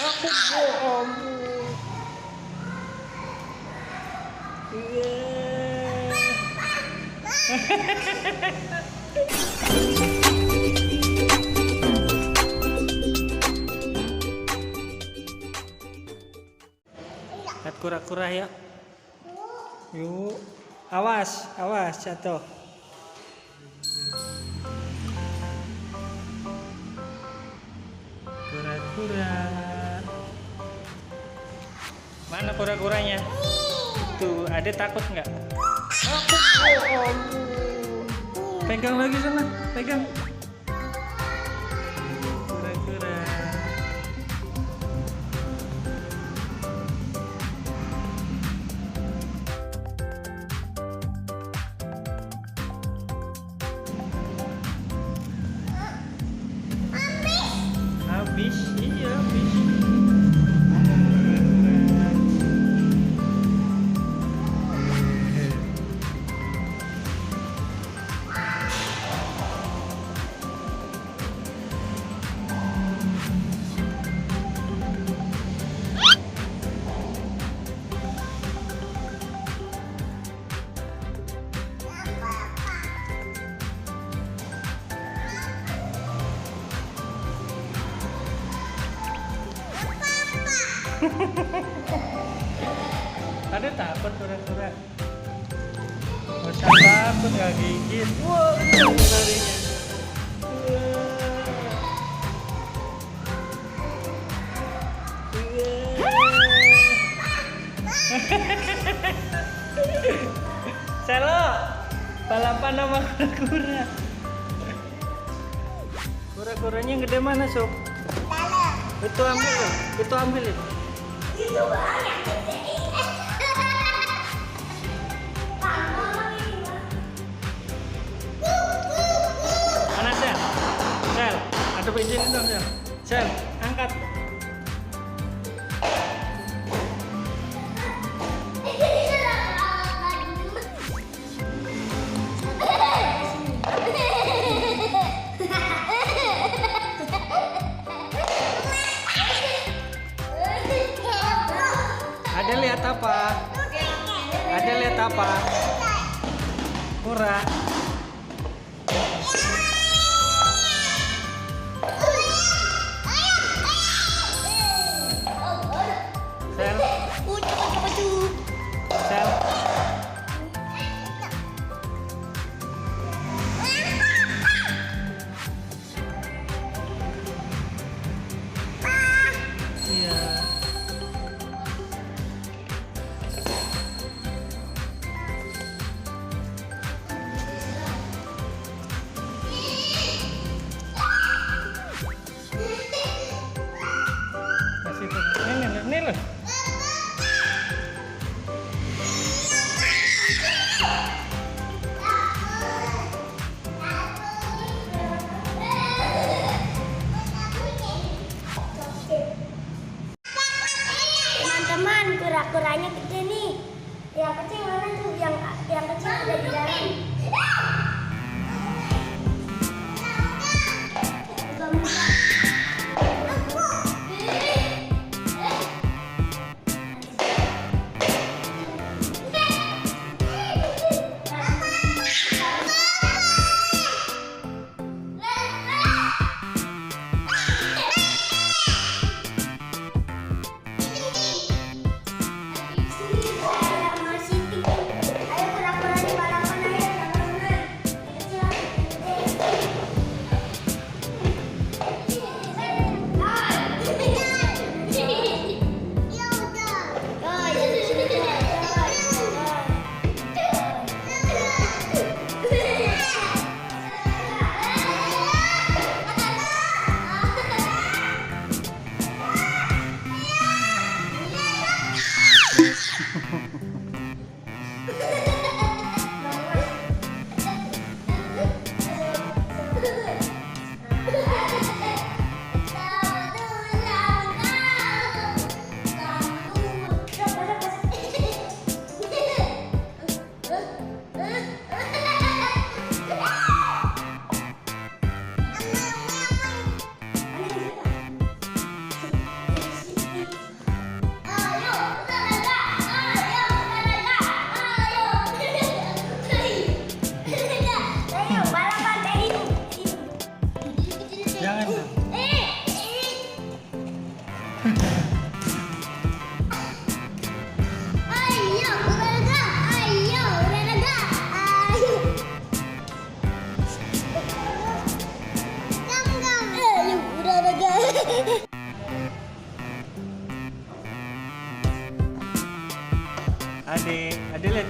Aku ampun. Lihat kura-kura ya. Yuk. Awas, awas jatuh. Kura-kura. Mana kura-kuranya? Tuh, Ade takut nggak? Pegang lagi sana, pegang. Kura-kura. Habis, iya habis. Ada takut kura-kura. Gak usah takut, gak gigit. Wah, larinya. Selo, balapan sama kura-kura. Kura-kuranya yang gede mana, Sob? Itu ambil, itu ambilin. Itu banyak gede. Mana Sel? Sel, ada bensin dong Sel. Sel, angkat. Ada lihat apa? Ada lihat apa? Kura. Sel. Sel. Iya.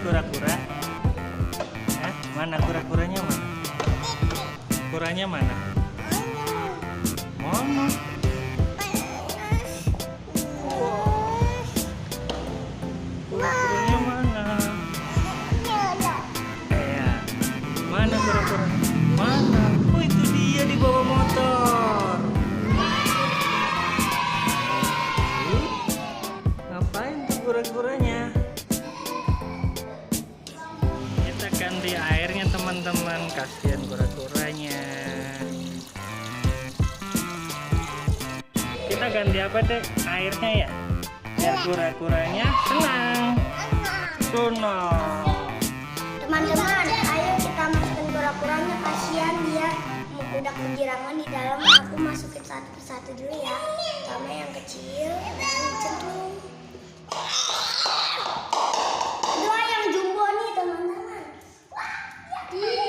kura-kura? Hah? Mana kura-kuranya mana? Kuranya mana? Mana? Kura-kuranya mana? Mana kura-kura? Mana? Oh itu dia di bawah motor. Ngapain tuh kura-kuranya? Kita ganti airnya teman-teman. Kasihan kura-kuranya. Kita ganti apa deh airnya ya? Biar kura-kuranya senang. Senang. Teman-teman, ayo kita masukin kura-kuranya. Kasihan dia udah kegirangan di dalam. Aku masukin satu persatu dulu ya. Pertama yang kecil dan cenderung. Kedua yang jumbo nih teman-teman. Wah, ya.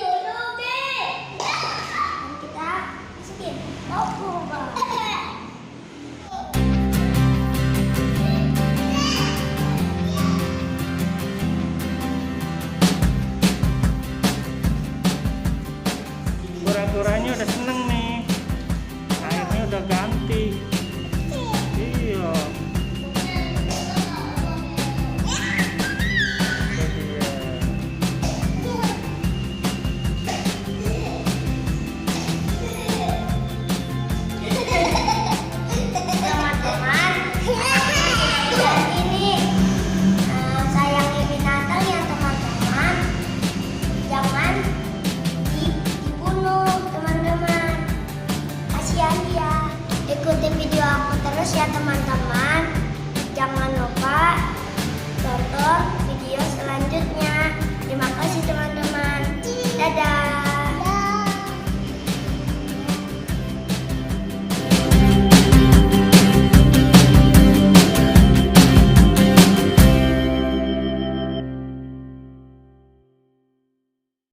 Dan kita masukin. Oh.